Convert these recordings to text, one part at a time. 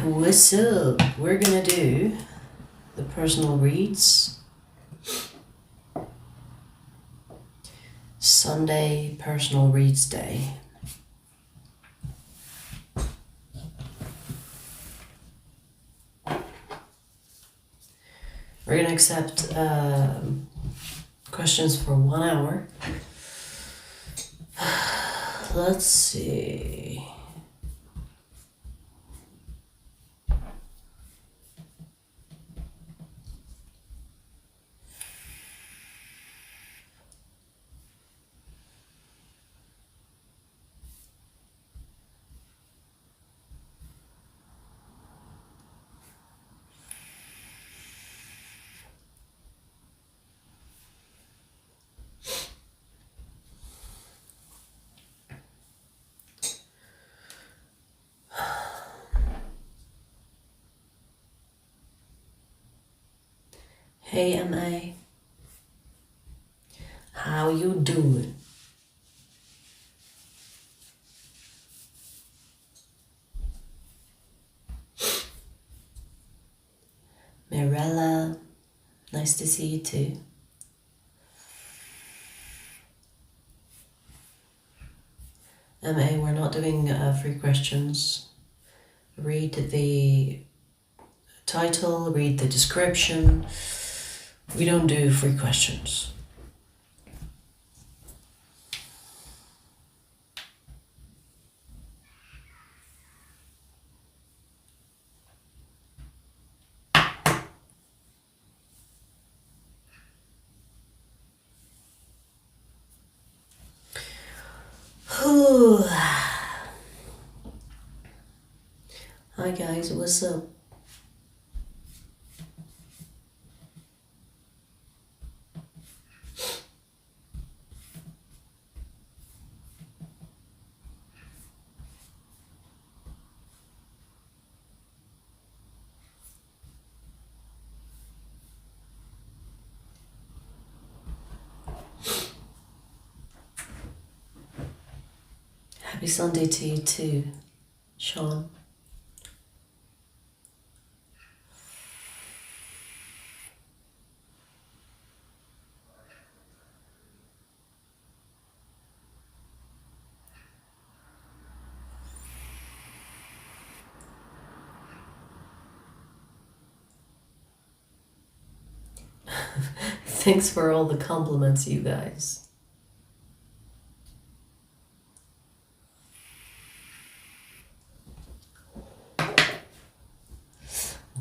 What's up? We're gonna do the personal reads. Sunday personal reads day. We're gonna accept questions for 1 hour. Let's see. Hey MA, how you doing? Mirella, nice to see you too. MA, we're not doing free questions. Read the title, read the description. We don't do free questions. Hi guys, what's up? Happy Sunday to you too, Sean. Thanks for all the compliments, you guys.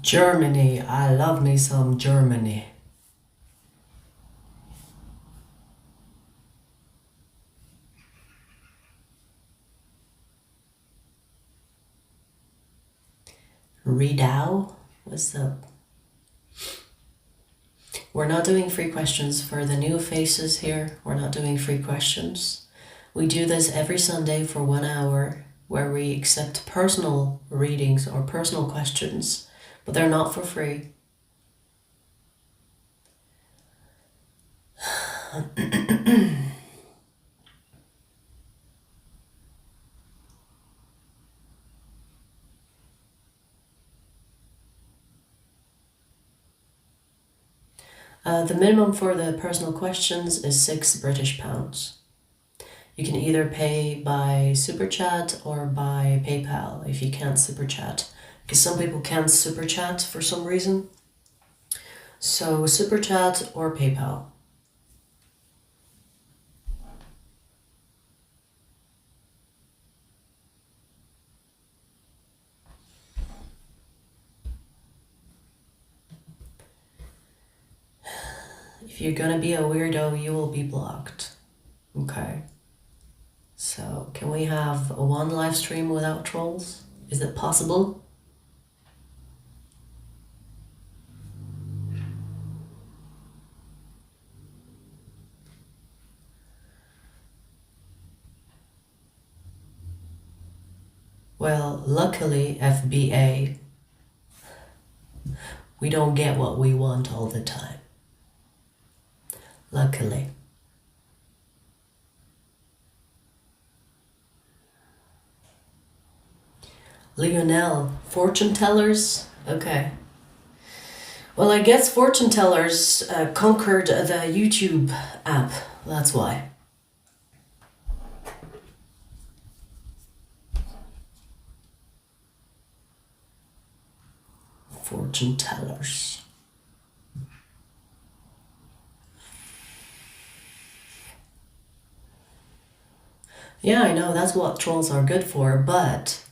Germany, I love me some Germany. Redao, what's up? We're not doing free questions for the new faces here. We're not doing free questions. We do this every Sunday for 1 hour where we accept personal readings or personal questions, but they're not for free. The minimum for the personal questions is £6 British. You can either pay by Super Chat or by PayPal if you can't Super Chat, because some people can't Super Chat for some reason. So Super Chat or PayPal. If you're gonna be a weirdo, you will be blocked. Okay. So, can we have one live stream without trolls? Is it possible? Well, luckily, FBA, we don't get what we want all the time. Luckily. Lionel, fortune tellers? Okay. Well, I guess fortune tellers conquered the YouTube app. That's why. Fortune tellers. Yeah, I know, that's what trolls are good for, but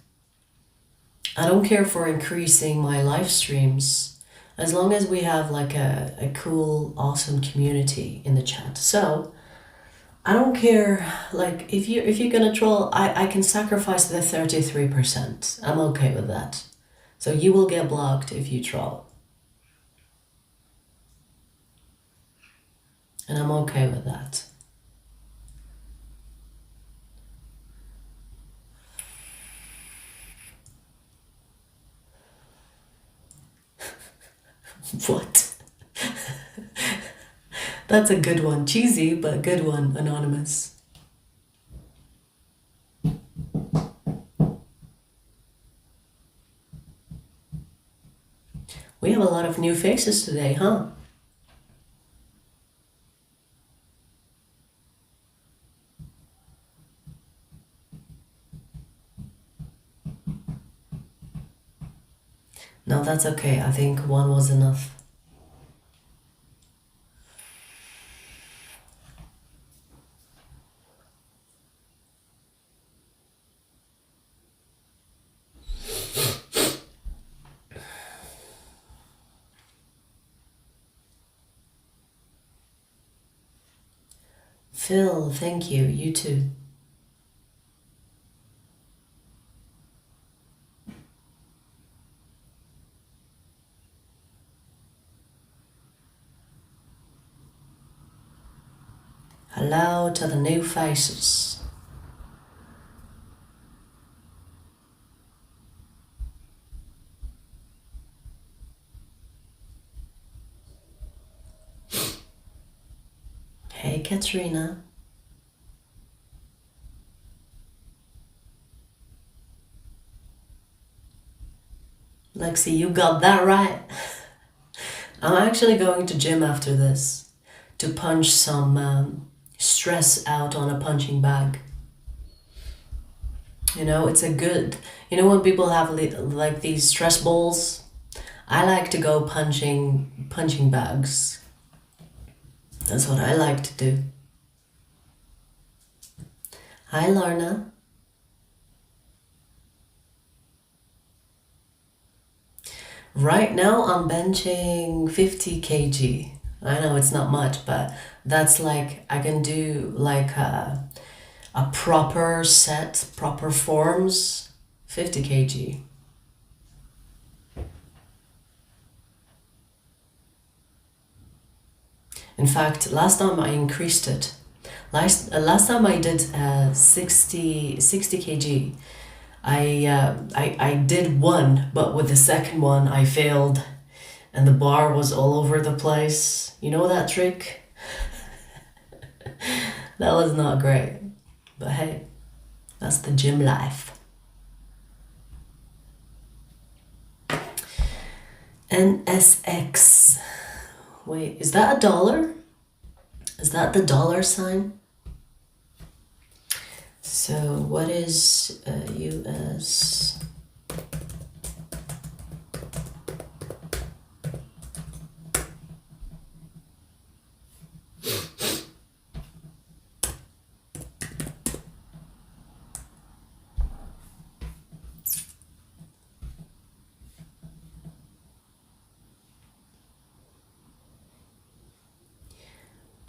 I don't care for increasing my live streams as long as we have like a cool, awesome community in the chat. So I don't care, like if you're gonna troll, I can sacrifice the 33%. I'm okay with that. So you will get blocked if you troll. And I'm okay with that. What? That's a good one. Cheesy, but good one, Anonymous. We have a lot of new faces today, huh? No, that's okay. I think one was enough. Phil, thank you. You too. Hello to the new faces. Hey, Katrina. Lexi, you got that right. I'm actually going to gym after this to punch some stress out on a punching bag. You know, it's a good, you know when people have like these stress balls? I like to go punching bags. That's what I like to do. Hi, Lorna. Right now I'm benching 50 kg. I know it's not much, but that's like I can do like a proper set, proper forms, 50 kg. In fact, last time I increased it. Last time I did 60 kg. I did one, but with the second one I failed and the bar was all over the place. You know that trick? That was not great. But hey, that's the gym life. NSX. Wait, is that a dollar? Is that the dollar sign? So what is US?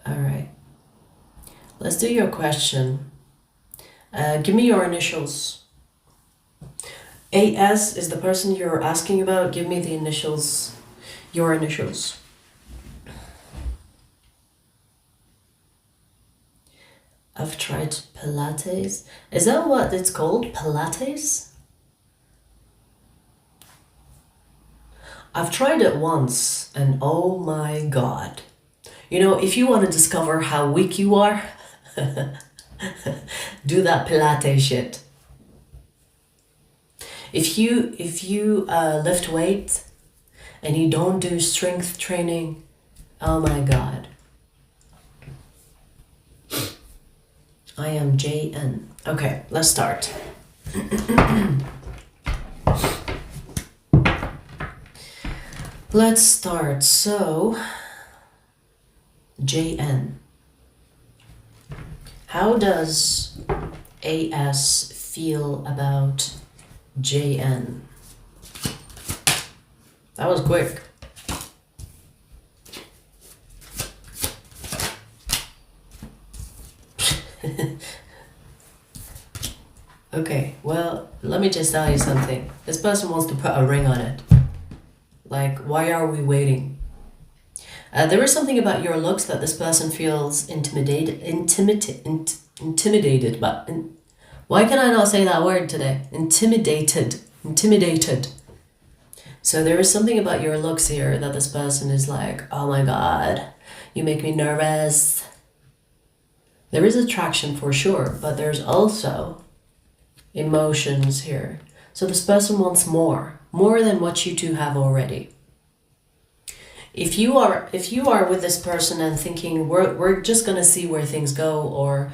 All right. Let's do your question. Give me your initials. AS is the person you're asking about. Give me the initials. Your initials. I've tried Pilates. Is that what it's called? Pilates? I've tried it once and oh my god. You know, if you want to discover how weak you are, do that Pilates shit. If you lift weights and you don't do strength training, oh my god. INTJ-A. Okay, let's start. Let's start. So, JN. How does AS feel about JN? That was quick. Okay, well, let me just tell you something. This person wants to put a ring on it. Like, why are we waiting? There is something about your looks that this person feels intimidated by. Why can I not say that word today? Intimidated. So there is something about your looks here that this person is like, oh my god, you make me nervous. There is attraction for sure, but there's also emotions here. So this person wants more than what you two have already. If you are with this person and thinking we're just gonna see where things go, or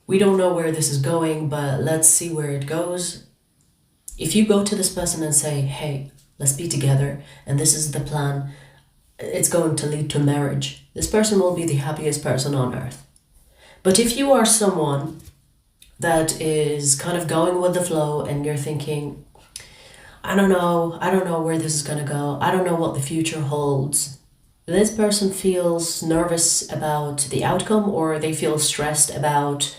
we don't know where this is going, but let's see where it goes. If you go to this person and say, hey, let's be together and this is the plan, it's going to lead to marriage, this person will be the happiest person on earth. But if you are someone that is kind of going with the flow and you're thinking, I don't know where this is going to go, I don't know what the future holds, this person feels nervous about the outcome, or they feel stressed about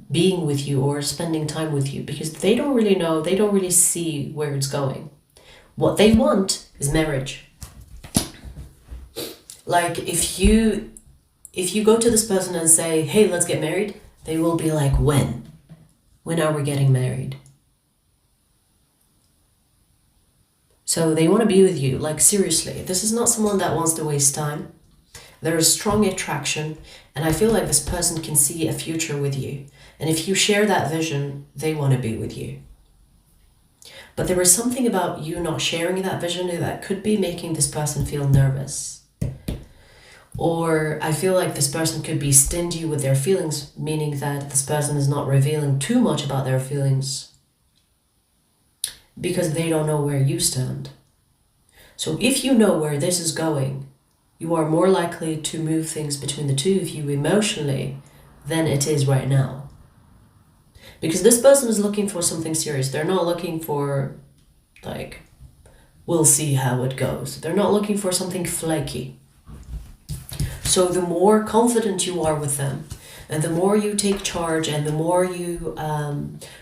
being with you or spending time with you, because they don't really know, they don't really see where it's going. What they want is marriage. Like, if you go to this person and say, hey, let's get married, they will be like, when? When are we getting married? So they want to be with you, like seriously. This is not someone that wants to waste time. There is strong attraction, and I feel like this person can see a future with you. And if you share that vision, they want to be with you. But there is something about you not sharing that vision that could be making this person feel nervous. Or I feel like this person could be stingy with their feelings, meaning that this person is not revealing too much about their feelings because they don't know where you stand. So if you know where this is going, you are more likely to move things between the two of you emotionally than it is right now. Because this person is looking for something serious. They're not looking for, like, we'll see how it goes. They're not looking for something flaky. So the more confident you are with them, and the more you take charge, and the more you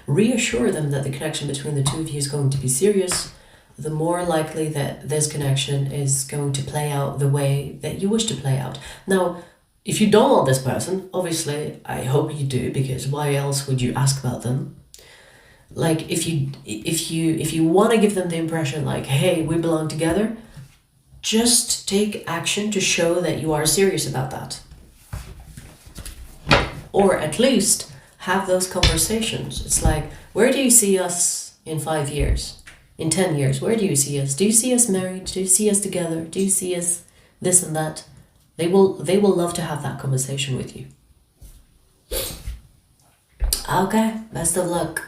reassure them that the connection between the two of you is going to be serious, the more likely that this connection is going to play out the way that you wish to play out. Now, if you don't want this person, obviously, I hope you do, because why else would you ask about them? Like, if you want to give them the impression like, hey, we belong together, just take action to show that you are serious about that. Or at least have those conversations. It's like, where do you see us in 5 years? In 10 years, where do you see us? Do you see us married? Do you see us together? Do you see us this and that? They will love to have that conversation with you. Okay, best of luck.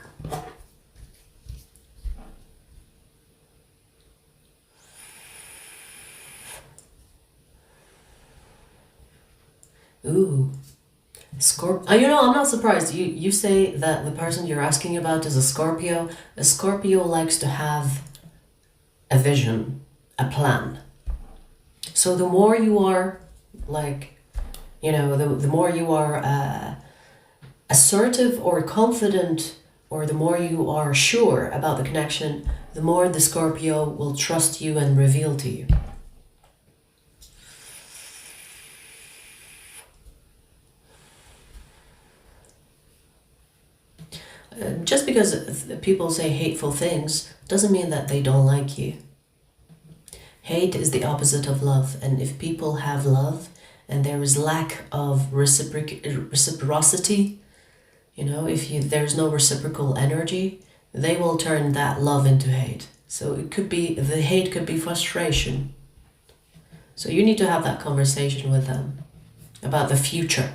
Ooh. Scorpio. You know, I'm not surprised. You say that the person you're asking about is a Scorpio. A Scorpio likes to have a vision, a plan. So the more you are, like, you know, the more you are assertive or confident, or the more you are sure about the connection, the more the Scorpio will trust you and reveal to you. Just because people say hateful things doesn't mean that they don't like you. Hate is the opposite of love, and if people have love and there is lack of reciprocity, you know, if there's no reciprocal energy, they will turn that love into hate. So it could be, the hate could be frustration. So you need to have that conversation with them about the future.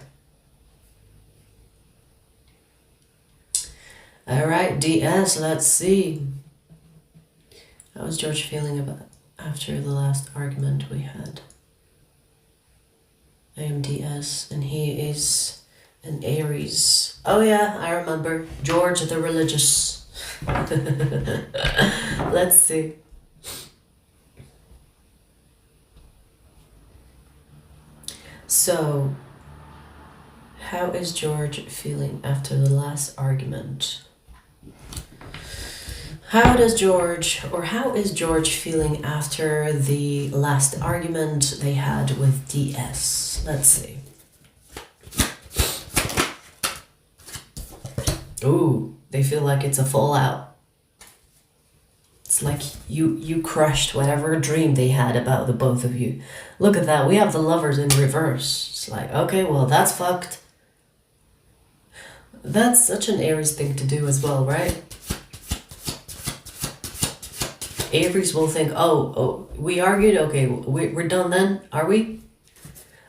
All right, DS, let's see. How was George feeling about after the last argument we had? I am DS and he is an Aries. Oh yeah, I remember. George the religious. Let's see. So, how is George feeling after the last argument? How is George feeling after the last argument they had with DS? Let's see. Ooh, they feel like it's a fallout. It's like you crushed whatever dream they had about the both of you. Look at that, we have the lovers in reverse. It's like, okay, well, that's fucked. That's such an Aries thing to do as well, right? Aries will think, oh, we argued, okay, we're done then, are we?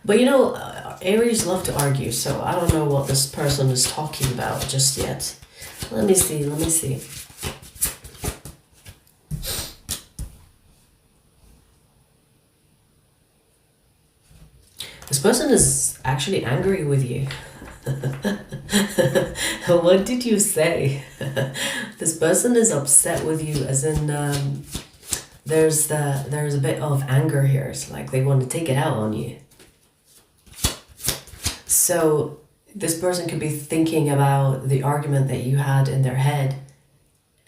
But you know, Aries love to argue, so I don't know what this person is talking about just yet. Let me see. This person is actually angry with you. What did you say? This person is upset with you, as in there's a bit of anger here. It's like they want to take it out on you. So this person could be thinking about the argument that you had in their head,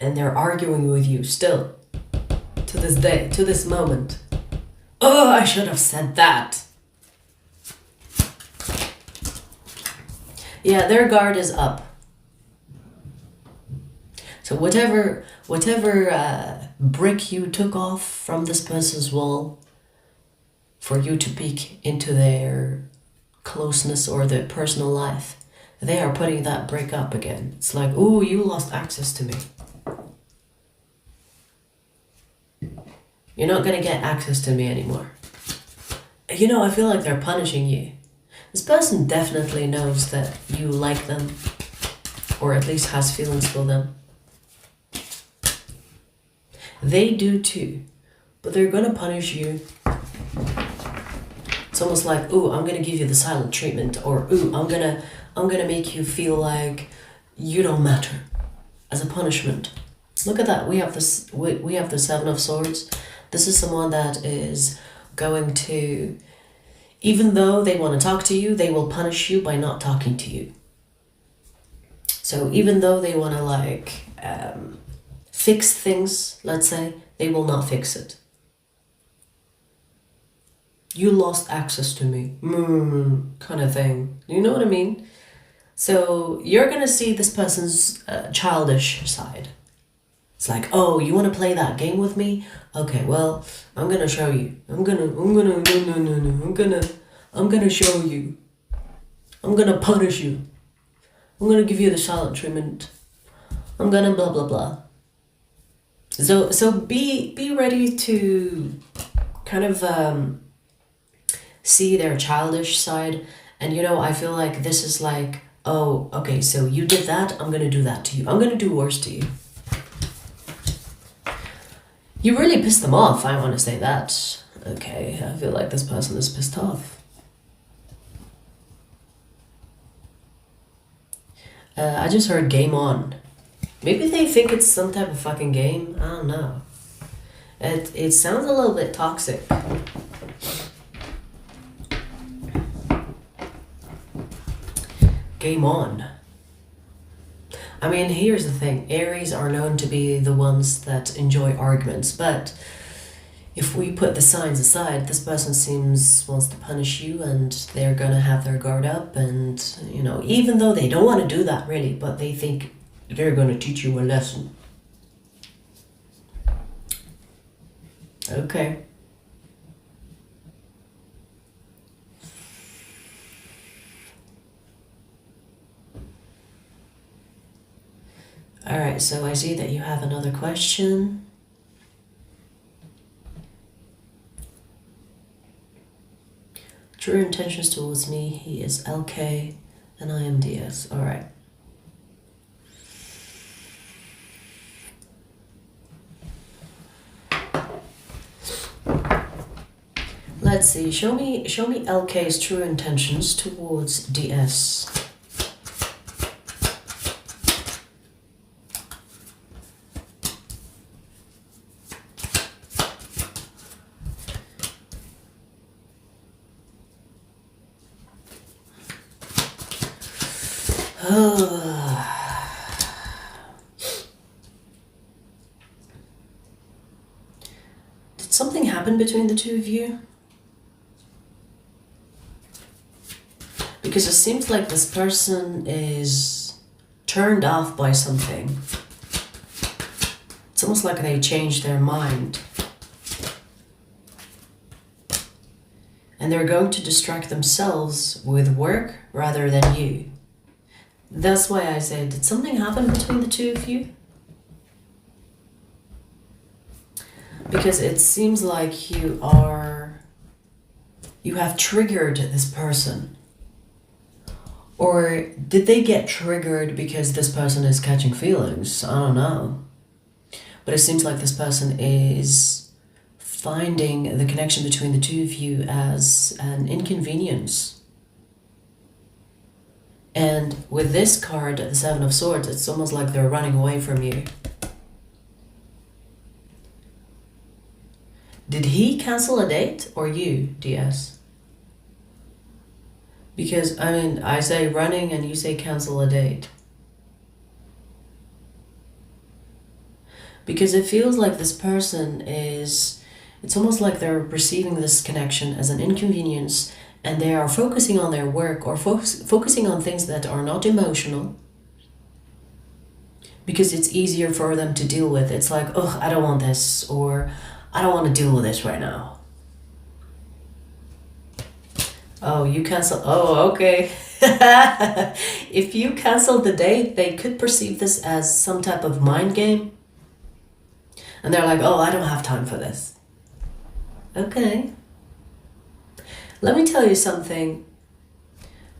and they're arguing with you still to this day, to this moment. Oh, I should have said that. Yeah, their guard is up. So whatever brick you took off from this person's wall for you to peek into their closeness or their personal life, they are putting that brick up again. It's like, ooh, you lost access to me. You're not gonna get access to me anymore. You know, I feel like they're punishing you. This person definitely knows that you like them, or at least has feelings for them. They do too, but they're gonna punish you. It's almost like, ooh, I'm gonna give you the silent treatment, or ooh, I'm gonna make you feel like you don't matter, as a punishment. Look at that. We have this. We have the Seven of Swords. This is someone that is going to, even though they want to talk to you, they will punish you by not talking to you. So even though they want to fix things, let's say, they will not fix it. You lost access to me, kind of thing. You know what I mean? So you're gonna see this person's childish side. It's like, oh, you want to play that game with me? Okay, well, I'm gonna show you. I'm gonna show you. I'm gonna punish you. I'm gonna give you the silent treatment. I'm gonna blah blah blah. So be ready to kind of see their childish side. And you know, I feel like this is like, oh, okay, so you did that, I'm gonna do that to you. I'm gonna do worse to you. You really pissed them off, I want to say that. Okay, I feel like this person is pissed off. I just heard game on. Maybe they think it's some type of fucking game. I don't know. It sounds a little bit toxic. Game on. I mean, here's the thing. Aries are known to be the ones that enjoy arguments, but if we put the signs aside, this person wants to punish you, and they're gonna have their guard up, and, you know, even though they don't want to do that really, but they think they're gonna teach you a lesson. Okay. All Alright, so I see that you have another question. True intentions towards me, he is LK and I am DS. Alright. Let's see, show me LK's true intentions towards DS. Did something happen between the two of you? Because it seems like this person is turned off by something. It's almost like they changed their mind. And they're going to distract themselves with work rather than you. That's why I said, did something happen between the two of you? Because it seems like you have triggered this person. Or did they get triggered because this person is catching feelings? I don't know. But it seems like this person is finding the connection between the two of you as an inconvenience. And with this card, the Seven of Swords, it's almost like they're running away from you. Did he cancel a date or you, DS? Because, I mean, I say running and you say cancel a date. Because it feels like this person is, it's almost like they're perceiving this connection as an inconvenience and they are focusing on their work or focusing on things that are not emotional. Because it's easier for them to deal with. It's like, oh, I don't want this, or I don't want to deal with this right now. Oh, you cancel. Oh, okay. If you cancel the date, they could perceive this as some type of mind game. And they're like, oh, I don't have time for this. Okay. Let me tell you something.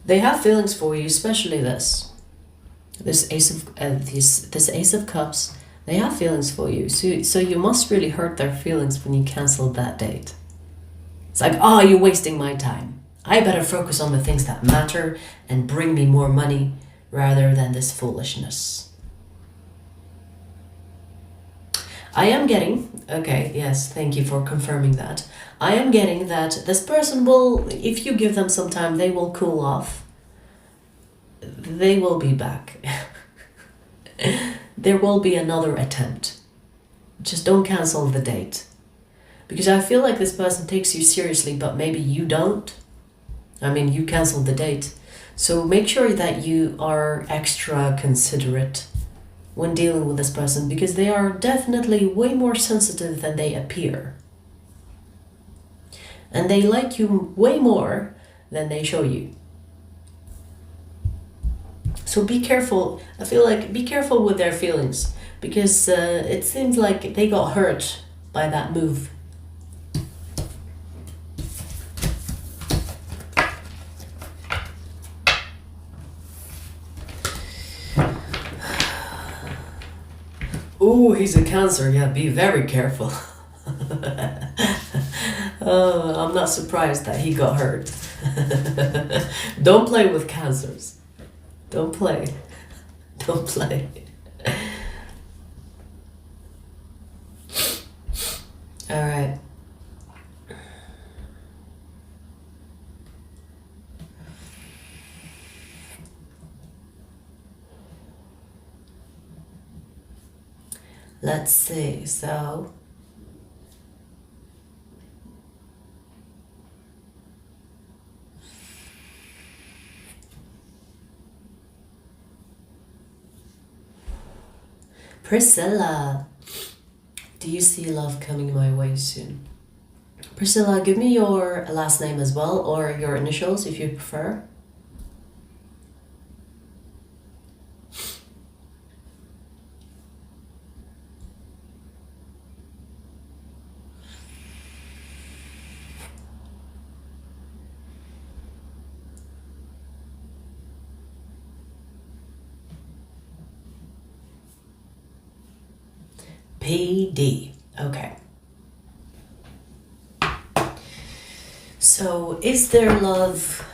They have feelings for you, especially this. This Ace of Cups. They have feelings for you. So you must really hurt their feelings when you cancel that date. It's like, oh, you're wasting my time. I better focus on the things that matter and bring me more money rather than this foolishness. I am getting, okay, yes, thank you for confirming that. I am getting that this person will, if you give them some time, they will cool off. They will be back. There will be another attempt. Just don't cancel the date. Because I feel like this person takes you seriously, but maybe you don't. I mean, you canceled the date. So make sure that you are extra considerate when dealing with this person, because they are definitely way more sensitive than they appear. And they like you way more than they show you. So be careful. I feel like be careful with their feelings, because it seems like they got hurt by that move. Ooh, he's a Cancer. Yeah, be very careful. I'm not surprised that he got hurt. Don't play with Cancers. Don't play. Don't play. All right. Let's see. So Priscilla, do you see love coming my way soon? Priscilla, give me your last name as well, or your initials if you prefer. PD. Okay. So, is there love?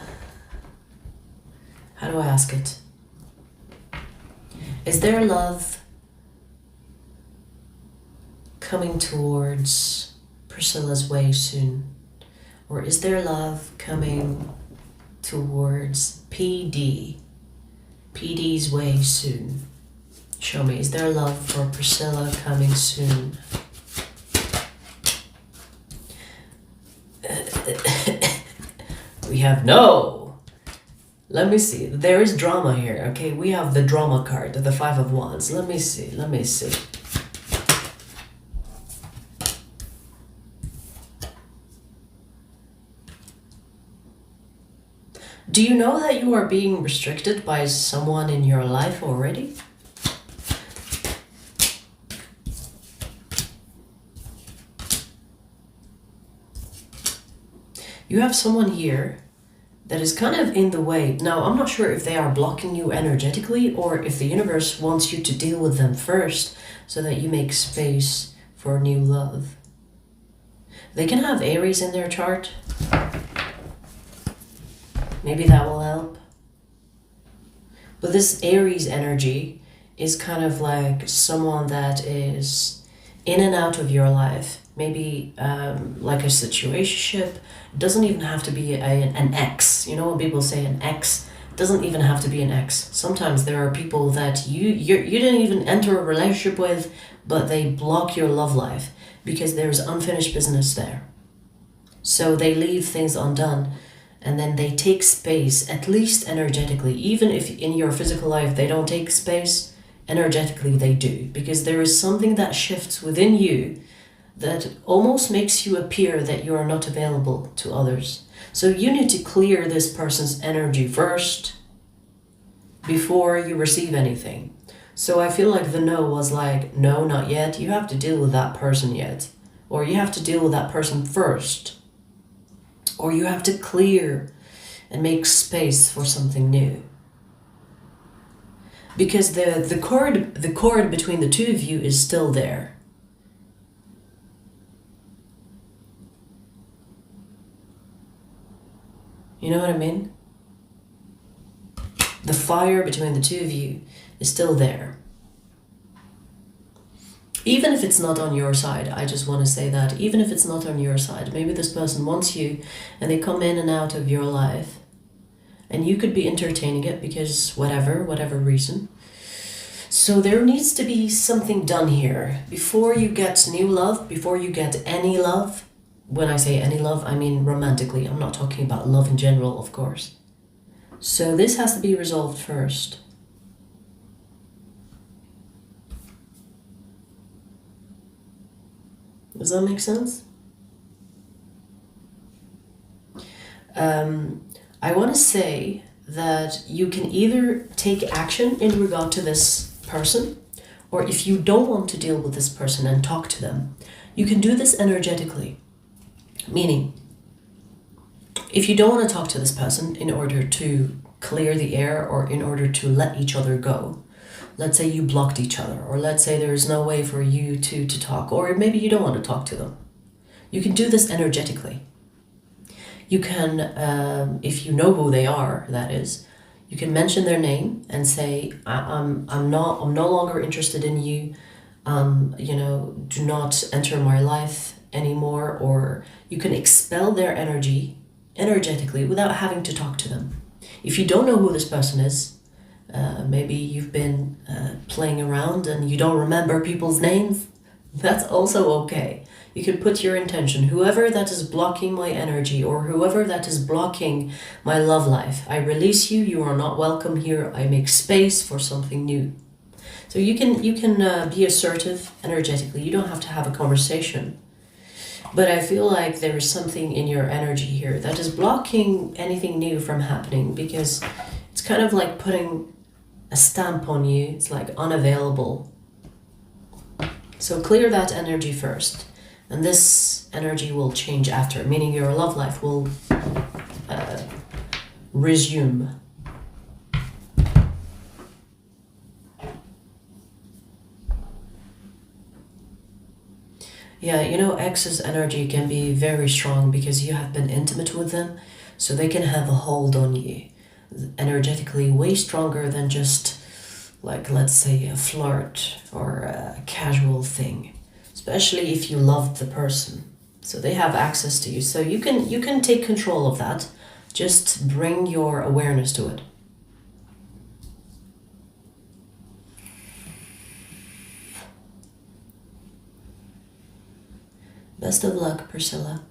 How do I ask it? Is there love coming towards Priscilla's way soon? Or is there love coming towards PD's way soon? Show me, is there love for Priscilla coming soon? We have no. Let me see. There is drama here, okay? We have the drama card, the Five of Wands. Let me see. Do you know that you are being restricted by someone in your life already? You have someone here that is kind of in the way. Now, I'm not sure if they are blocking you energetically or if the universe wants you to deal with them first so that you make space for new love. They can have Aries in their chart. Maybe that will help. But this Aries energy is kind of like someone that is in and out of your life. Maybe like a situationship. It doesn't even have to be an ex. You know when people say an ex? It doesn't even have to be an ex. Sometimes there are people that you didn't even enter a relationship with, but they block your love life because there's unfinished business there. So they leave things undone. And then they take space, at least energetically. Even if in your physical life they don't take space, energetically they do. Because there is something that shifts within you that almost makes you appear that you are not available to others. So you need to clear this person's energy first before you receive anything. So I feel like the no was like, no, not yet. You have to deal with that person yet. Or you have to deal with that person first. Or you have to clear and make space for something new. Because the cord between the two of you is still there. You know what I mean? The fire between the two of you is still there. Even if it's not on your side, I just want to say that, even if it's not on your side, maybe this person wants you and they come in and out of your life and you could be entertaining it because whatever reason. So there needs to be something done here before you get new love, before you get any love. When I say any love, I mean romantically. I'm not talking about love in general, of course. So this has to be resolved first. Does that make sense? I want to say that you can either take action in regard to this person, or if you don't want to deal with this person and talk to them, you can do this energetically. Meaning, if you don't want to talk to this person in order to clear the air or in order to let each other go, let's say you blocked each other, or let's say there's no way for you to talk, or maybe you don't want to talk to them. You can do this energetically. You can, if you know who they are, that is, you can mention their name and say, I'm no longer interested in you. Do not enter my life anymore. Or you can expel their energy energetically without having to talk to them. If you don't know who this person is, maybe you've been playing around and you don't remember people's names, that's also okay. You can put your intention, whoever that is blocking my energy or whoever that is blocking my love life, I release you, you are not welcome here, I make space for something new. So you can be assertive energetically, you don't have to have a conversation. But I feel like there is something in your energy here that is blocking anything new from happening, because it's kind of like putting a stamp on you. It's like unavailable. So clear that energy first. And this energy will change after, meaning your love life will resume. Yeah, you know, X's energy can be very strong because you have been intimate with them, so they can have a hold on you energetically way stronger than just, like, let's say, a flirt or a casual thing, especially if you love the person. So they have access to you. So you can take control of that. Just bring your awareness to it. Best of luck, Priscilla.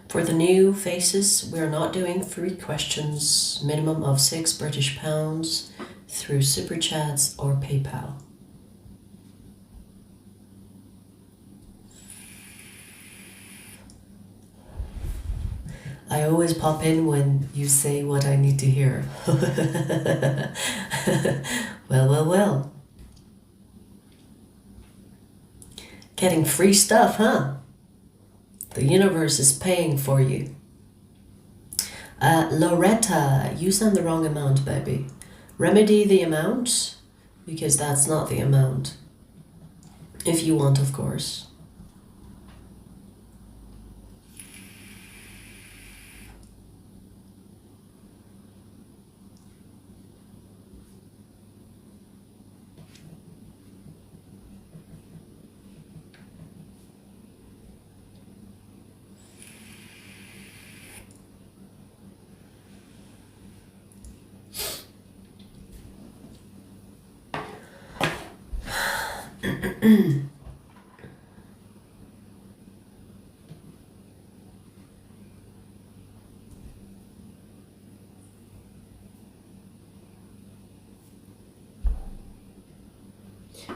For the new faces, we're not doing 3 questions, minimum of £6 through Superchats or PayPal. I always pop in when you say what I need to hear. Well. Getting free stuff, huh? The universe is paying for you. Loretta, you sent the wrong amount, baby. Remedy the amount, because that's not the amount. If you want, of course.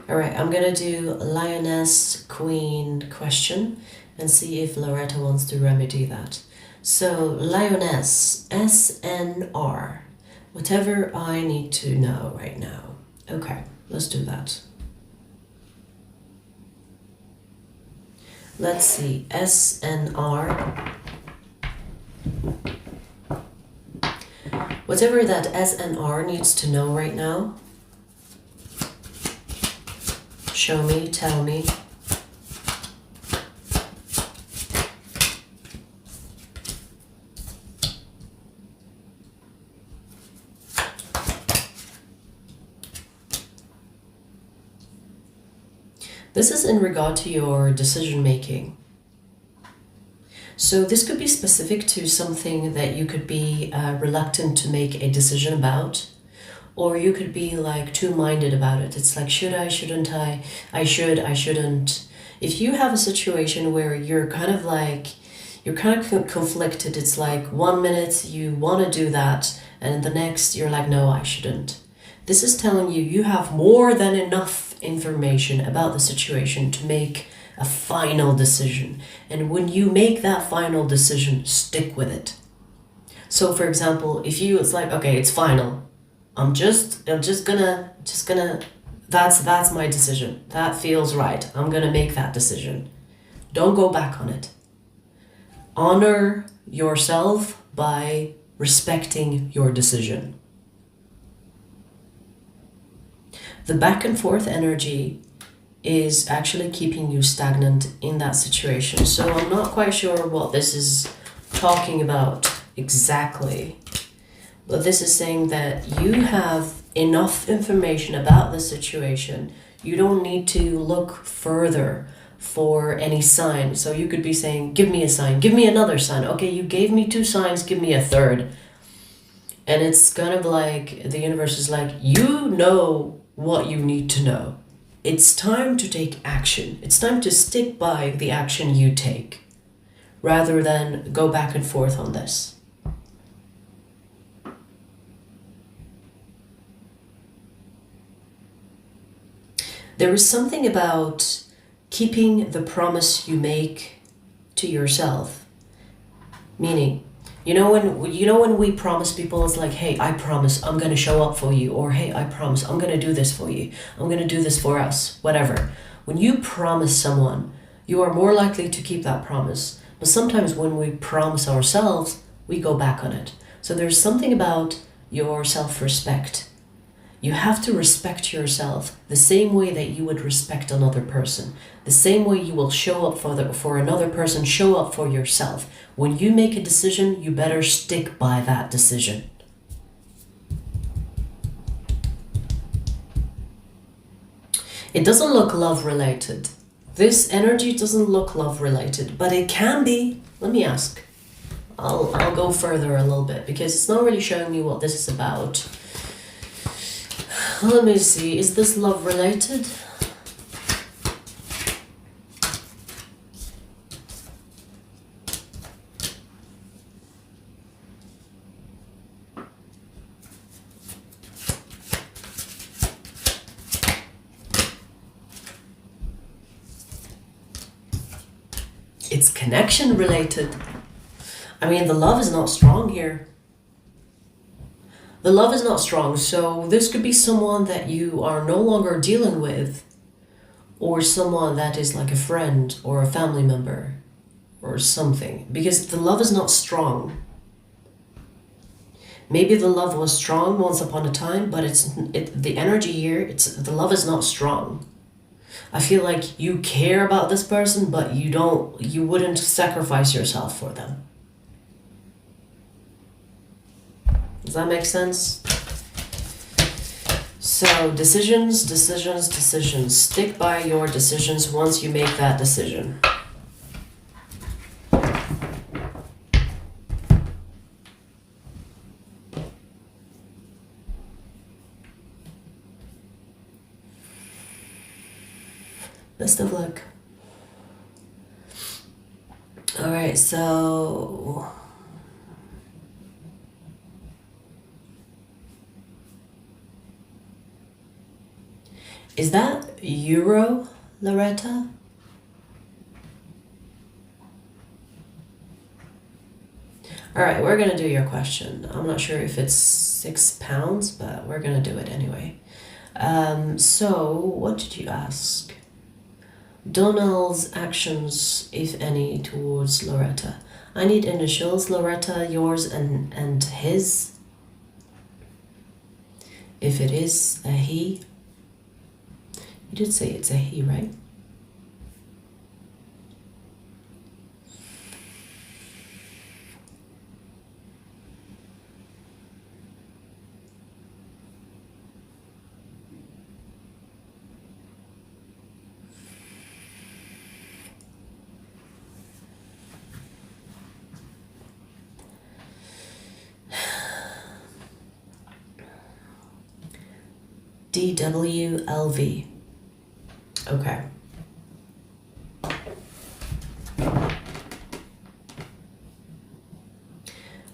Alright, I'm gonna do Lioness Queen question and see if Loretta wants to remedy that. So, Lioness, SNR. Whatever I need to know right now. Okay, let's do that. Let's see, SNR. Whatever that SNR needs to know right now. Show me, tell me. This is in regard to your decision making. So this could be specific to something that you could be reluctant to make a decision about. Or you could be like two-minded about it. It's like, should I, shouldn't I? I should, I shouldn't. If you have a situation where you're kind of conflicted, it's like 1 minute you want to do that and the next you're like, no, I shouldn't. This is telling you you have more than enough information about the situation to make a final decision. And when you make that final decision, stick with it. So for example, if it's like, okay, it's final. I'm just gonna, that's my decision. That feels right. I'm gonna make that decision. Don't go back on it. Honor yourself by respecting your decision. The back and forth energy is actually keeping you stagnant in that situation. So I'm not quite sure what this is talking about exactly. But this is saying that you have enough information about the situation. You don't need to look further for any sign. So you could be saying, give me a sign, give me another sign. Okay, you gave me 2 signs, give me a third. And it's kind of like the universe is like, you know what you need to know. It's time to take action. It's time to stick by the action you take rather than go back and forth on this. There is something about keeping the promise you make to yourself. Meaning, You know when we promise people, it's like, hey, I promise I'm gonna show up for you, or hey, I promise I'm gonna do this for you, I'm gonna do this for us, whatever. When you promise someone, you are more likely to keep that promise. But sometimes when we promise ourselves, we go back on it. So there's something about your self-respect. You have to respect yourself the same way that you would respect another person. The same way you will show up for another person, show up for yourself. When you make a decision, you better stick by that decision. It doesn't look love related. This energy doesn't look love related, but it can be. Let me ask. I'll go further a little bit because it's not really showing me what this is about. Let me see, is this love related? It's connection related. I mean, the love is not strong here. The love is not strong, so this could be someone that you are no longer dealing with, or someone that is like a friend or a family member or something, because the love is not strong. Maybe the love was strong once upon a time, but the energy here, the love is not strong. I feel like you care about this person, but you wouldn't sacrifice yourself for them. Does that make sense? So decisions. Stick by your decisions once you make that decision. Best of luck. All right, so is that Euro, Loretta? All right, we're gonna do your question. I'm not sure if it's £6, but we're gonna do it anyway. So what did you ask? Donald's actions, if any, towards Loretta. I need initials, Loretta, yours and his. If it is a he. You did say it's a he, right? DWLV. Okay.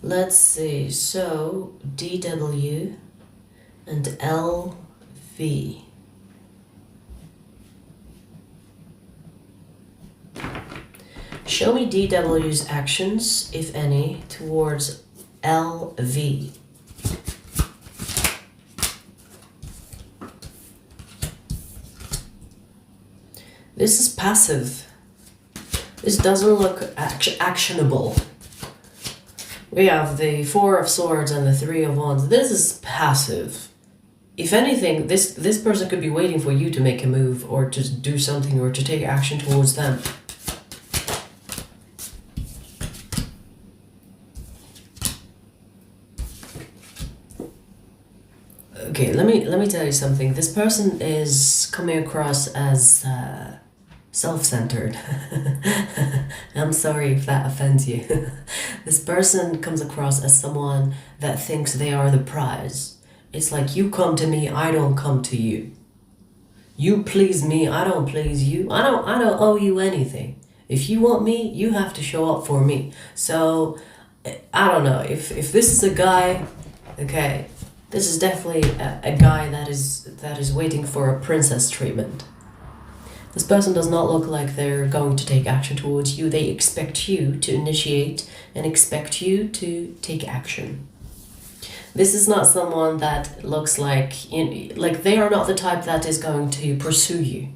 Let's see. So DW and LV. Show me DW's actions, if any, towards LV. This is passive. This doesn't look actionable. We have the 4 of Swords and the 3 of Wands. This is passive. If anything, this person could be waiting for you to make a move or to do something or to take action towards them. Okay, let me tell you something. This person is coming across as self-centered. I'm sorry if that offends you. This person comes across as someone that thinks they are the prize. It's like, you come to me, I don't come to you. You please me, I don't please you. I don't owe you anything. If you want me, you have to show up for me. So I don't know if this is a guy, okay, this is definitely a guy that is waiting for a princess treatment. This person does not look like they're going to take action towards you. They expect you to initiate and expect you to take action. This is not someone that looks like they are not the type that is going to pursue you.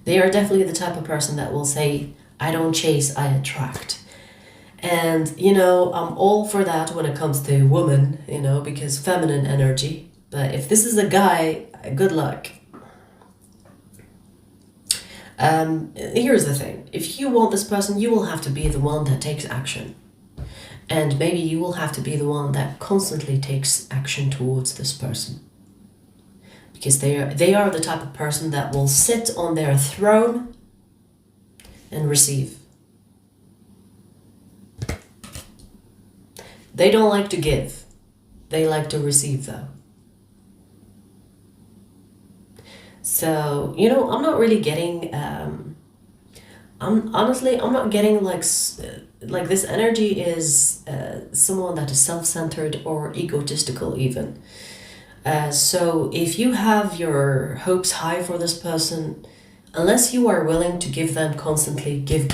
They are definitely the type of person that will say, I don't chase, I attract. And, I'm all for that when it comes to women, because feminine energy. But if this is a guy, good luck. Here's the thing. If you want this person, you will have to be the one that takes action. And maybe you will have to be the one that constantly takes action towards this person. Because they are the type of person that will sit on their throne and receive. They don't like to give. They like to receive, though. So, I'm not really getting... I'm not getting like this energy is someone that is self-centered or egotistical even. So if you have your hopes high for this person, unless you are willing to give them constantly, give,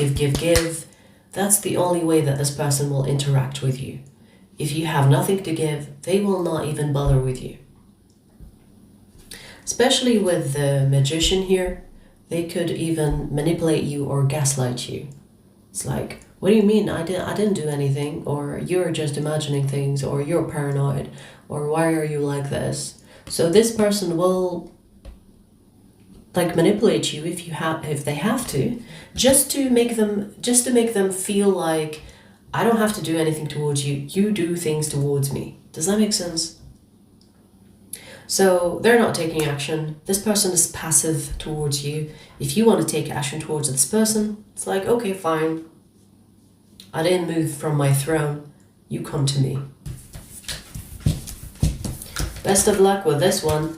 that's the only way that this person will interact with you. If you have nothing to give, they will not even bother with you. Especially with the magician here, they could even manipulate you or gaslight you. It's like, what do you mean? I didn't do anything, or you're just imagining things, or you're paranoid, or why are you like this? So this person will manipulate you if they have to, just to make them feel like I don't have to do anything towards you. You do things towards me. Does that make sense? So they're not taking action. This person is passive towards you. If you want to take action towards this person, it's like, okay, fine. I didn't move from my throne. You come to me. Best of luck with this one.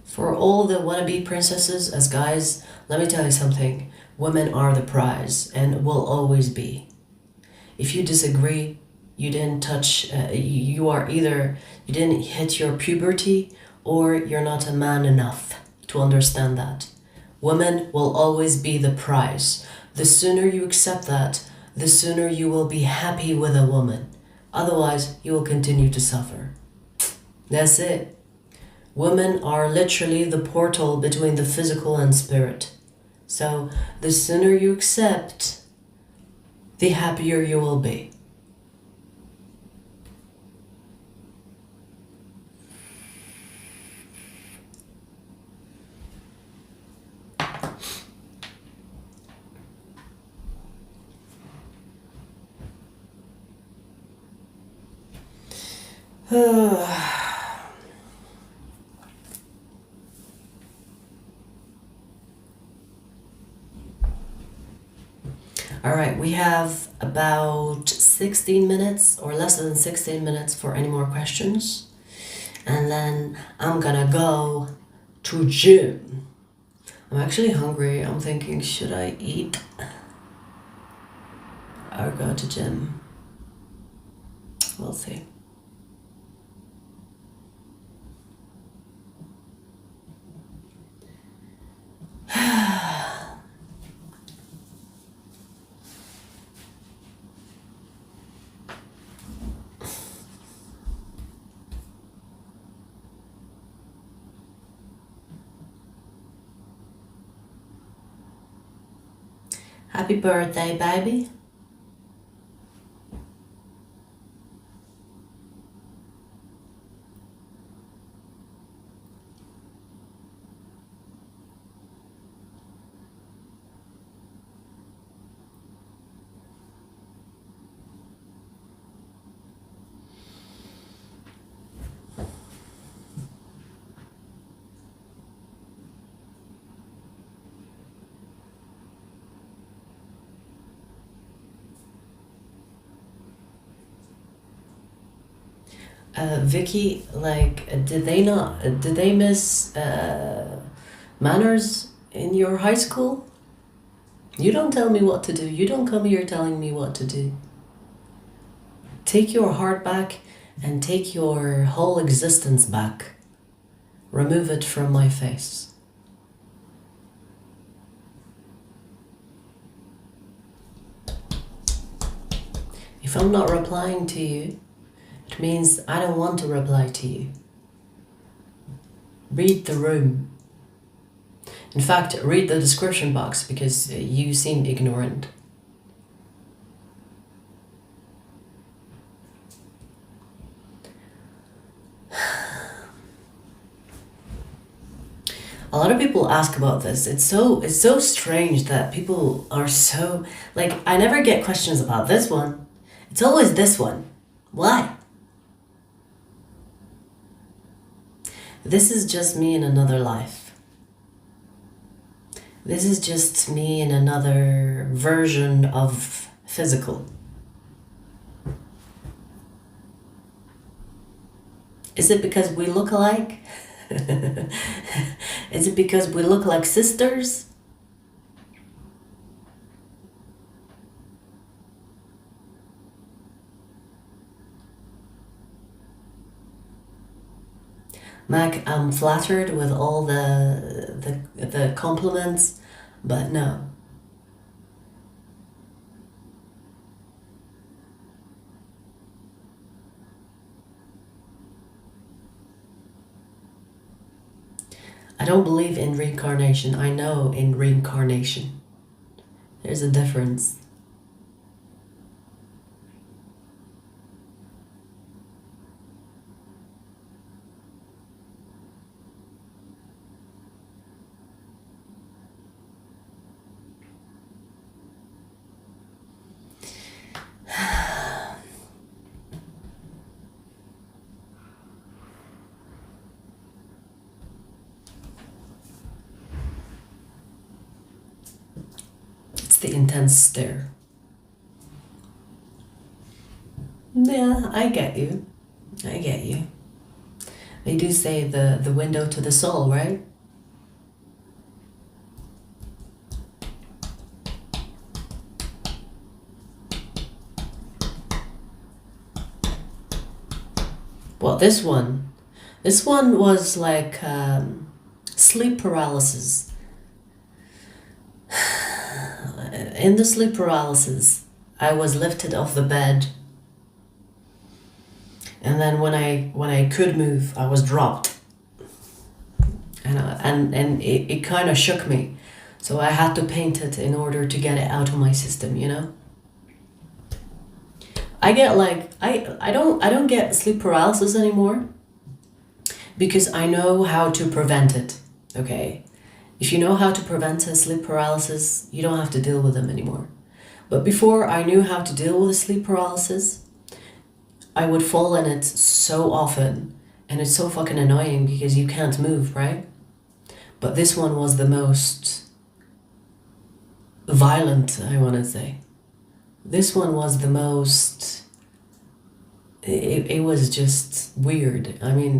For all the wannabe princesses as guys, let me tell you something. Women are the prize and will always be. If you disagree, you didn't touch, you didn't hit your puberty, or you're not a man enough to understand that. Women will always be the prize. The sooner you accept that, the sooner you will be happy with a woman. Otherwise, you will continue to suffer. That's it. Women are literally the portal between the physical and spirit. So the sooner you accept, the happier you will be. Alright, we have about 16 minutes or less than 16 minutes for any more questions. And then I'm gonna go to gym. I'm actually hungry. I'm thinking, should I eat or go to gym? We'll see. Happy birthday, baby. Vicky, like, did they miss manners in your high school? You don't tell me what to do. You don't come here telling me what to do. Take your heart back and take your whole existence back. Remove it from my face. If I'm not replying to you, it means I don't want to reply to you. Read the room. In fact, read the description box because you seem ignorant. A lot of people ask about this. It's so strange that people are so, like, I never get questions about this one. It's always this one. Why? This is just me in another life. This is just me in another version of physical. Is it because we look alike? Is it because we look like sisters? Mac, I'm flattered with all the compliments, but no. I don't believe in reincarnation. I know in reincarnation. There's a difference. It's the intense stare. Yeah, I get you. I get you. They do say the window to the soul, right? Well, this one. This one was like sleep paralysis. In the sleep paralysis, I was lifted off the bed, and then when I could move, I was dropped, and it kind of shook me, so I had to paint it in order to get it out of my system, you know. I get like I don't get sleep paralysis anymore because I know how to prevent it. Okay. If you know how to prevent a sleep paralysis, you don't have to deal with them anymore. But before I knew how to deal with a sleep paralysis, I would fall in it so often. And it's so fucking annoying because you can't move, right? But this one was the most violent, I want to say. This one was the most... It was just weird. I mean,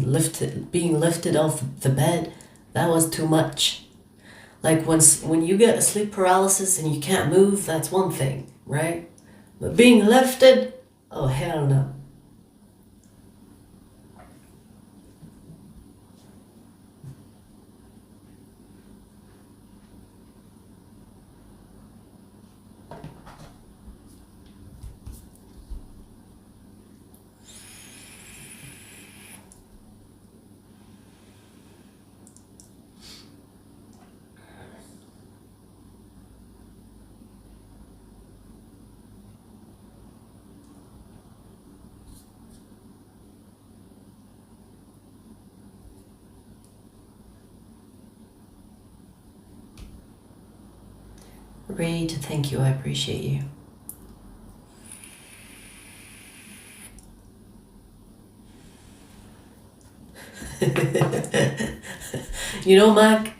being lifted off the bed, that was too much. Like when you get a sleep paralysis and you can't move, that's one thing, right? But being lifted, oh hell no. Reid, thank you, I appreciate you. You know, Mac,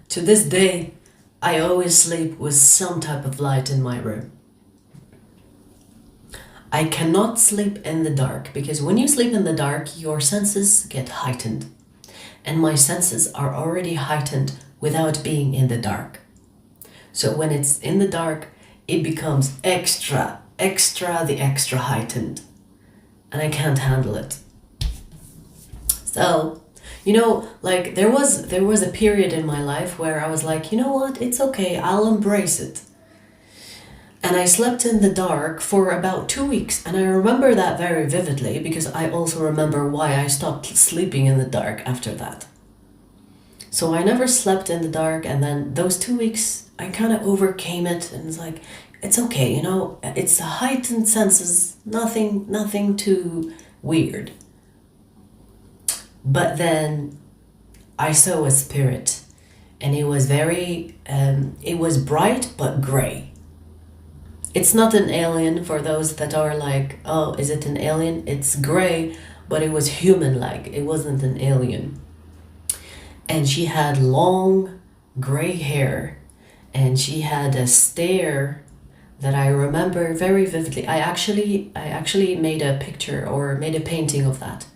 to this day, I always sleep with some type of light in my room. I cannot sleep in the dark because when you sleep in the dark, your senses get heightened. And my senses are already heightened without being in the dark. So when it's in the dark, it becomes extra heightened. And I can't handle it. So, like there was a period in my life where I was like, you know what, it's okay, I'll embrace it. And I slept in the dark for about 2 weeks. And I remember that very vividly because I also remember why I stopped sleeping in the dark after that. So I never slept in the dark, and then those 2 weeks I kind of overcame it, and it's like, it's okay, it's heightened senses, nothing too weird. But then I saw a spirit, and it was it was bright but gray. It's not an alien for those that are like, oh, is it an alien? It's gray, but it was human-like. It wasn't an alien. And she had long gray hair, and she had a stare that I remember very vividly. I actually made a picture or made a painting of that.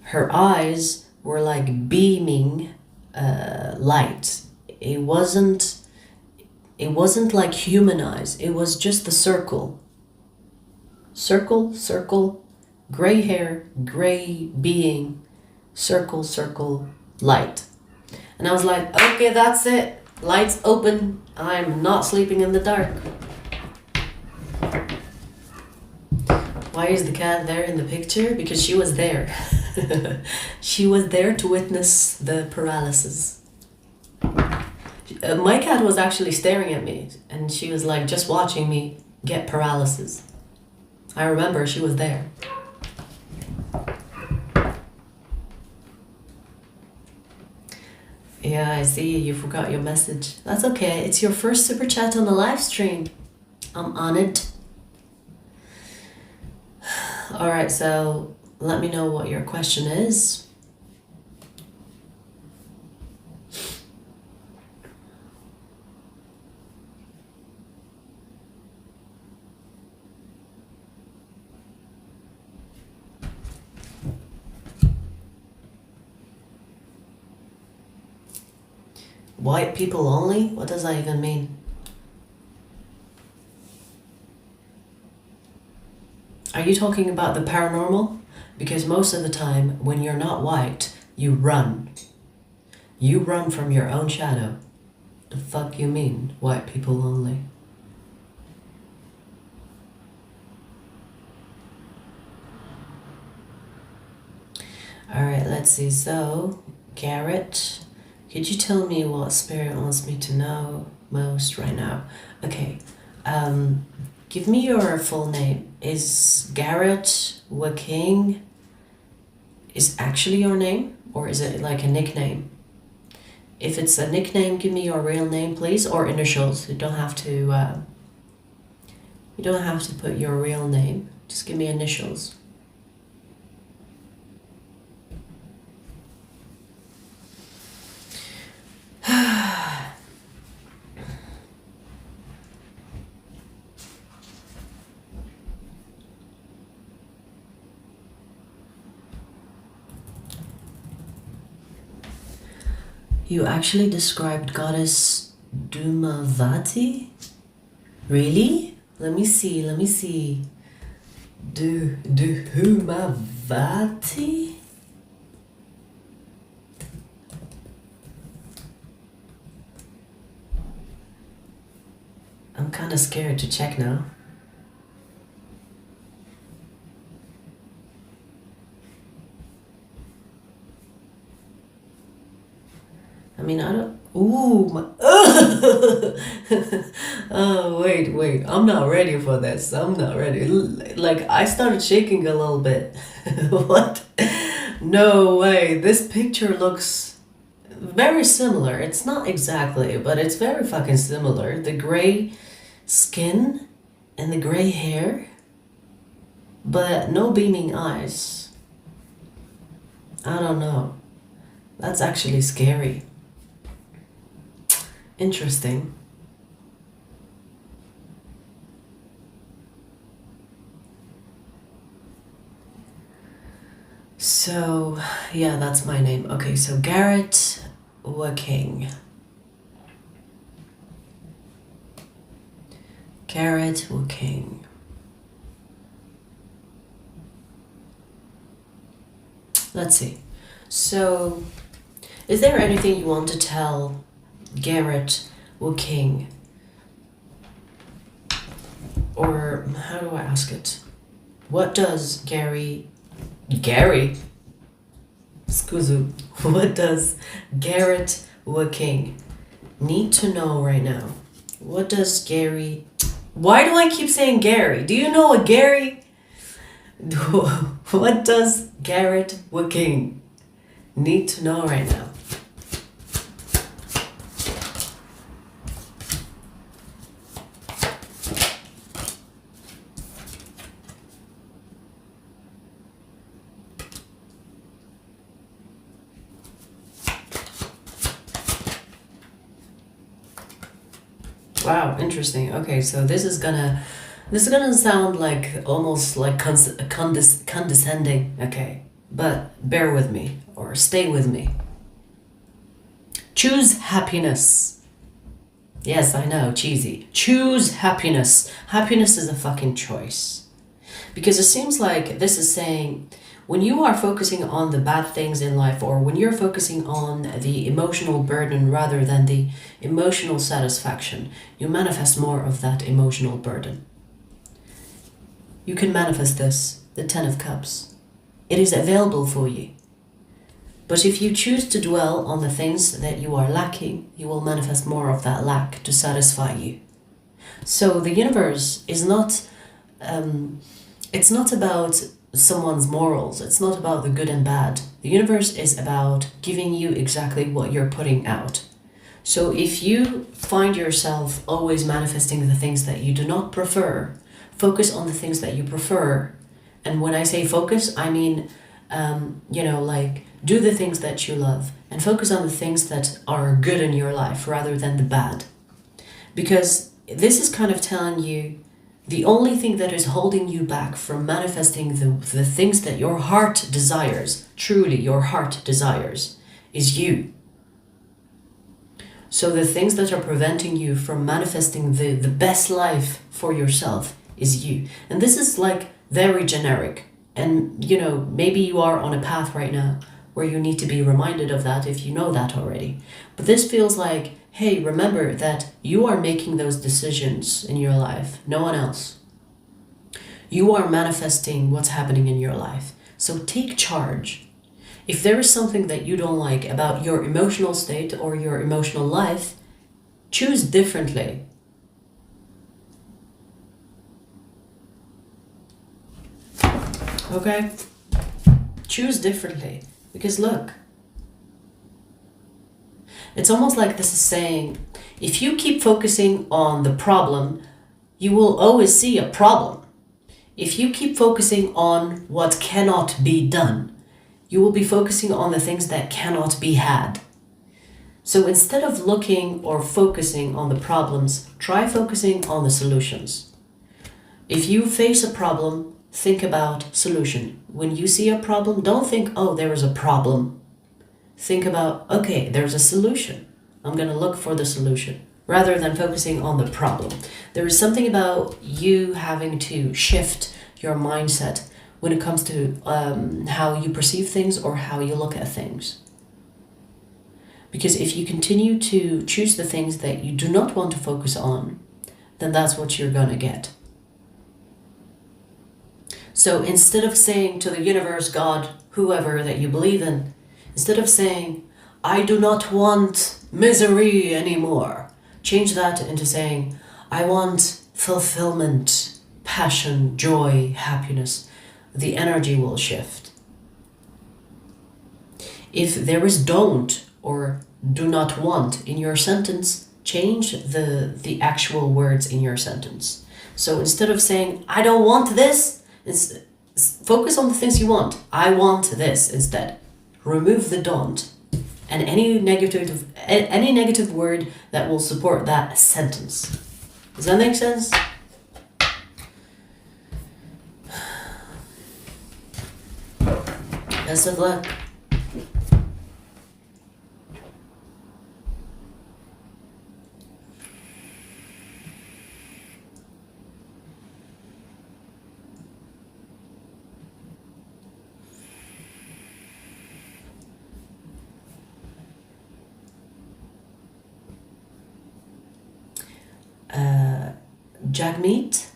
Her eyes were like beaming light. It wasn't like human eyes. It was just the circle, gray hair, gray being, circle, light. And I was like, okay, that's it. Lights open. I'm not sleeping in the dark. Why is the cat there in the picture? Because she was there. She was there to witness the paralysis. My cat was actually staring at me, and she was like just watching me get paralysis. I remember she was there. Yeah, I see you forgot your message. That's okay. It's your first super chat on the live stream. I'm on it. All right, so let me know what your question is. White people only? What does that even mean? Are you talking about the paranormal? Because most of the time, when you're not white, you run. You run from your own shadow. The fuck you mean, white people only? Alright, let's see. So, Garrett, could you tell me what spirit wants me to know most right now? Okay, give me your full name. Is Garrett Waking is actually your name, or is it like a nickname? If it's a nickname, give me your real name, please, or initials. You don't have to. You don't have to put your real name. Just give me initials. You actually described goddess Dumavati? Really? Let me see. Dumavati? I'm kind of scared to check now. I mean, I don't... Ooh, my... Oh, wait. I'm not ready for this. I'm not ready. Like, I started shaking a little bit. What? No way. This picture looks very similar. It's not exactly, but it's very fucking similar. The gray skin and the gray hair, but no beaming eyes. I don't know. That's actually scary. Interesting. So, yeah, that's my name. Okay, so Garrett King. Garrett King. Let's see. So, is there anything you want to tell Garrett King? Or how do I ask it? What does Gary? Scuzu. What does Garrett King need to know right now? What does Gary... Why do I keep saying Gary? Do you know a Gary? What does Garrett King need to know right now? Wow, interesting. Okay, so this is gonna sound like almost like condescending. Okay, but bear with me or stay with me. Choose happiness. Yes, I know, cheesy. Choose happiness. Happiness is a fucking choice. Because it seems like this is saying when you are focusing on the bad things in life, or when you're focusing on the emotional burden rather than the emotional satisfaction, you manifest more of that emotional burden. You can manifest this, the 10 of Cups. It is available for you. But if you choose to dwell on the things that you are lacking, you will manifest more of that lack to satisfy you. So the universe is not, it's not about someone's morals. It's not about the good and bad. The universe is about giving you exactly what you're putting out. So if you find yourself always manifesting the things that you do not prefer, focus on the things that you prefer. And when I say focus, I mean, like do the things that you love and focus on the things that are good in your life rather than the bad. Because this is kind of telling you the only thing that is holding you back from manifesting the things that your heart desires, truly your heart desires, is you. So the things that are preventing you from manifesting the best life for yourself is you. And this is like very generic. And, maybe you are on a path right now where you need to be reminded of that if you know that already. But this feels like, hey, remember that you are making those decisions in your life, no one else. You are manifesting what's happening in your life. So take charge. If there is something that you don't like about your emotional state or your emotional life, choose differently. Okay? Choose differently. Because look, it's almost like this is saying, if you keep focusing on the problem, you will always see a problem. If you keep focusing on what cannot be done, you will be focusing on the things that cannot be had. So instead of looking or focusing on the problems, try focusing on the solutions. If you face a problem, think about solution. When you see a problem, don't think, oh, there is a problem. Think about, okay, there's a solution. I'm going to look for the solution rather than focusing on the problem. There is something about you having to shift your mindset when it comes to how you perceive things or how you look at things. Because if you continue to choose the things that you do not want to focus on, then that's what you're going to get. So instead of saying to the universe, God, whoever that you believe in, instead of saying, I do not want misery anymore, change that into saying, I want fulfillment, passion, joy, happiness. The energy will shift. If there is don't or do not want in your sentence, change the actual words in your sentence. So instead of saying, I don't want this, focus on the things you want. I want this instead. Remove the don't and any negative word that will support that sentence. Does that make sense? Best of luck. Jagmeet,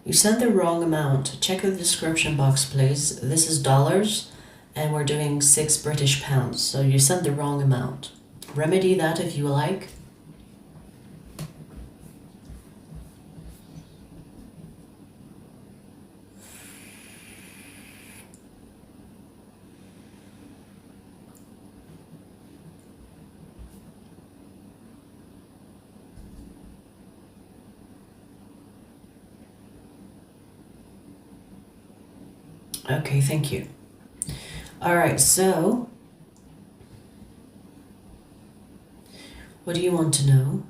you sent the wrong amount. Check the description box, please. This is dollars, and we're doing 6 British pounds, so you sent the wrong amount. Remedy that if you like. Okay, thank you. All right, so what do you want to know?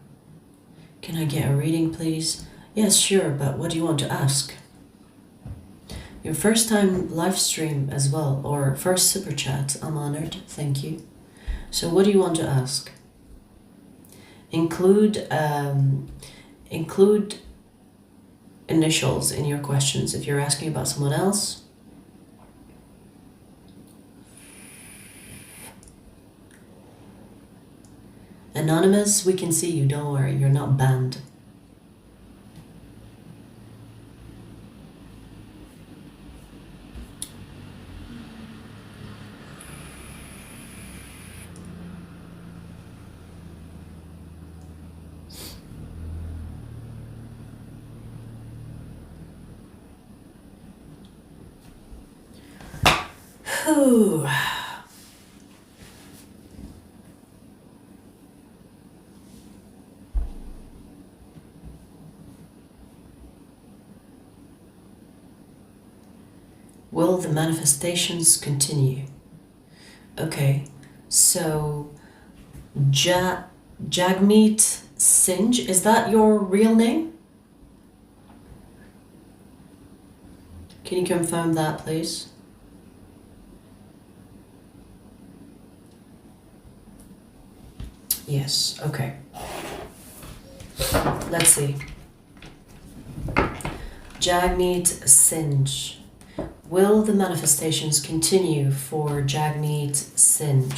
Can I get a reading, please? Yes, sure, but what do you want to ask? Your first time live stream as well, or first super chat. I'm honored, thank you. So what do you want to ask? Include initials in your questions if you're asking about someone else. Anonymous, we can see you, don't worry, you're not banned. Whew. Will the manifestations continue? Okay, so Jagmeet Singh, is that your real name? Can you confirm that, please? Yes, okay. Let's see. Jagmeet Singh. Will the manifestations continue for Jagmeet Singh?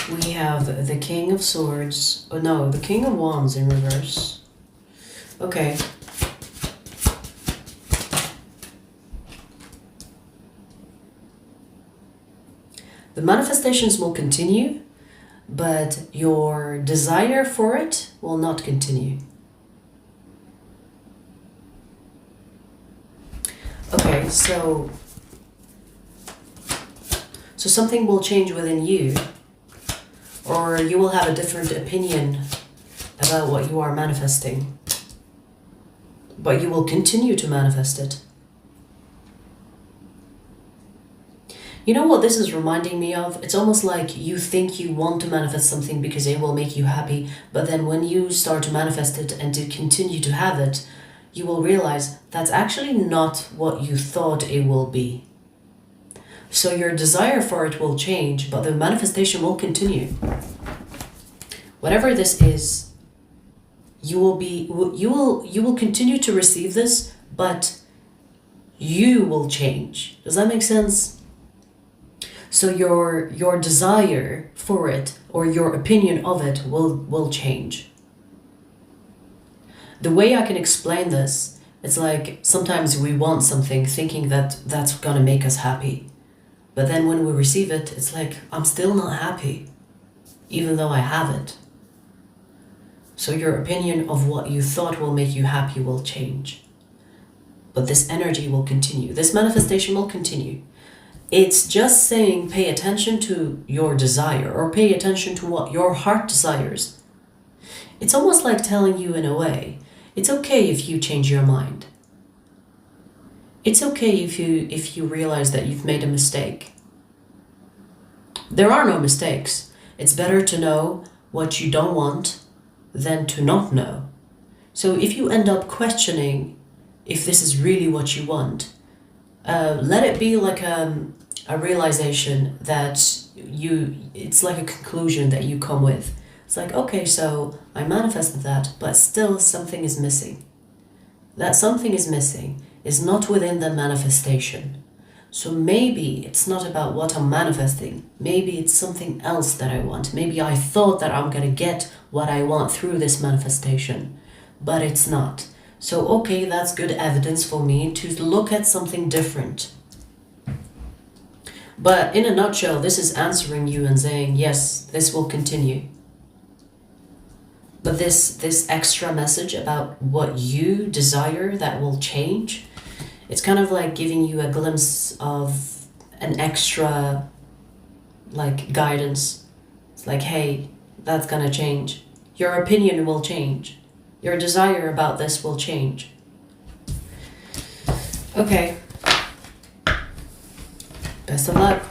We have the King of Swords. Oh no, the King of Wands in reverse. Okay. The manifestations will continue, but your desire for it will not continue. Okay, so something will change within you, or you will have a different opinion about what you are manifesting, but you will continue to manifest it. You know what this is reminding me of? It's almost like you think you want to manifest something because it will make you happy, but then when you start to manifest it and to continue to have it, you will realize that's actually not what you thought it will be. So your desire for it will change, but the manifestation will continue. Whatever this is, you will continue to receive this, but you will change. Does that make sense? So your desire for it or your opinion of it will change. The way I can explain this, it's like sometimes we want something thinking that that's gonna make us happy. But then when we receive it, it's like, I'm still not happy, even though I have it. So your opinion of what you thought will make you happy will change. But this energy will continue. This manifestation will continue. It's just saying pay attention to your desire or pay attention to what your heart desires. It's almost like telling you in a way, it's okay if you change your mind. It's okay if you realize that you've made a mistake. There are no mistakes. It's better to know what you don't want than to not know. So if you end up questioning if this is really what you want, let it be like a realization that it's like a conclusion that you come with. It's like, okay, so I manifested that, but still something is missing. That something is missing is not within the manifestation. So maybe it's not about what I'm manifesting. Maybe it's something else that I want. Maybe I thought that I'm going to get what I want through this manifestation, but it's not. So, okay, that's good evidence for me to look at something different. But in a nutshell, this is answering you and saying, yes, this will continue. But this extra message about what you desire that will change, it's kind of like giving you a glimpse of an extra like guidance. It's like, hey, that's gonna change. Your opinion will change. Your desire about this will change. Okay. Best of luck.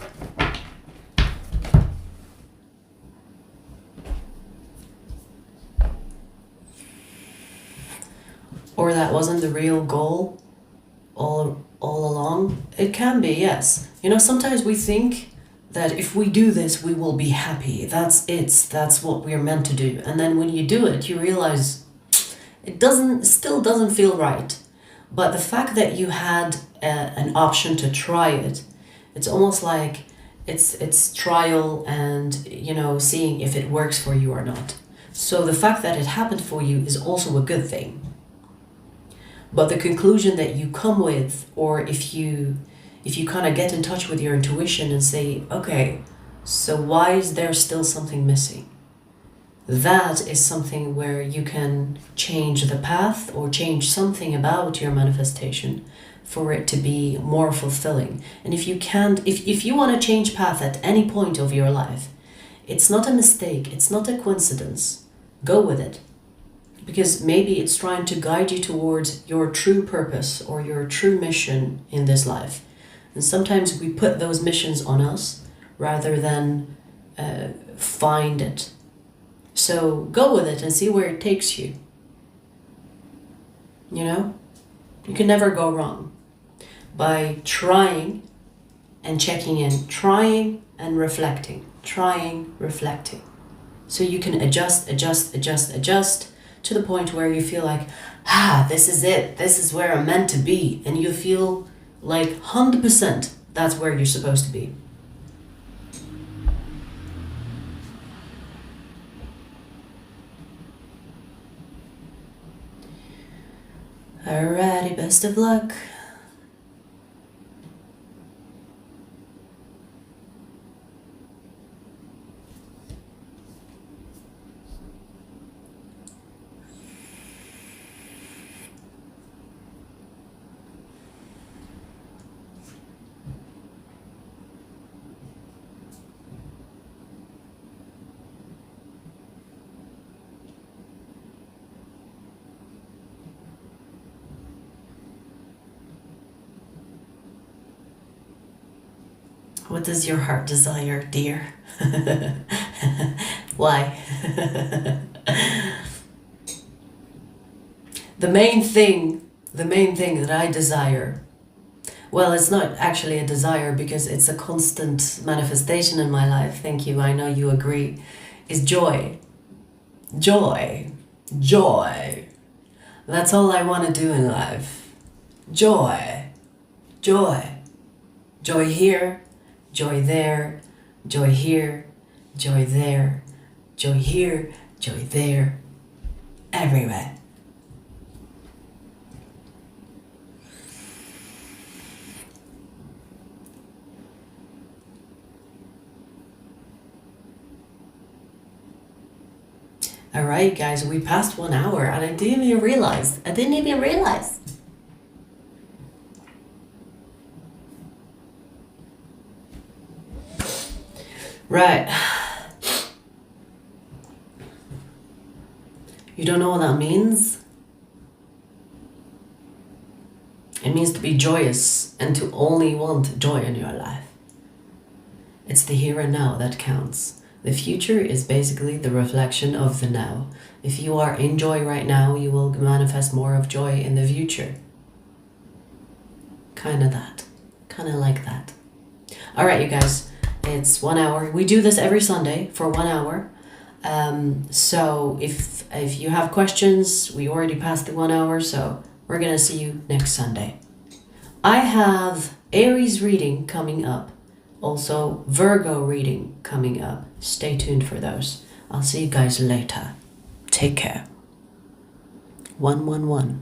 Or that wasn't the real goal all along? It can be, yes. You know, sometimes we think that if we do this, we will be happy. That's what we're meant to do. And then when you do it, you realize it still doesn't feel right. But the fact that you had an option to try it, it's almost like it's trial and, you know, seeing if it works for you or not. So the fact that it happened for you is also a good thing. But the conclusion that you come with, or if you kind of get in touch with your intuition and say, okay, so why is there still something missing? That is something where you can change the path or change something about your manifestation for it to be more fulfilling. And if you can't, if you want to change path at any point of your life, it's not a mistake, it's not a coincidence. Go with it. Because maybe it's trying to guide you towards your true purpose or your true mission in this life. And sometimes we put those missions on us rather than find it. So go with it and see where it takes you. You know? You can never go wrong by trying and checking in, trying and reflecting, trying, reflecting. So you can adjust to the point where you feel like, this is it. This is where I'm meant to be. And you feel like 100% that's where you're supposed to be. Alrighty, best of luck. What does your heart desire, dear? Why? The main thing that I desire, well, it's not actually a desire because it's a constant manifestation in my life. Thank you, I know you agree, is joy. Joy. Joy. That's all I want to do in life. Joy. Joy. Joy here. Joy there, joy here, joy there, joy here, joy there, everywhere. Alright guys, we passed 1 hour and I didn't even realize. Right. You don't know what that means? It means to be joyous and to only want joy in your life. It's the here and now that counts. The future is basically the reflection of the now. If you are in joy right now, you will manifest more of joy in the future. Kind of like that. All right, you guys, it's 1 hour. We do this every Sunday for 1 hour. So if you have questions, we already passed the 1 hour, so we're gonna see you next Sunday. I have Aries reading coming up, also Virgo reading coming up. Stay tuned for those. I'll see you guys later. Take care. 111.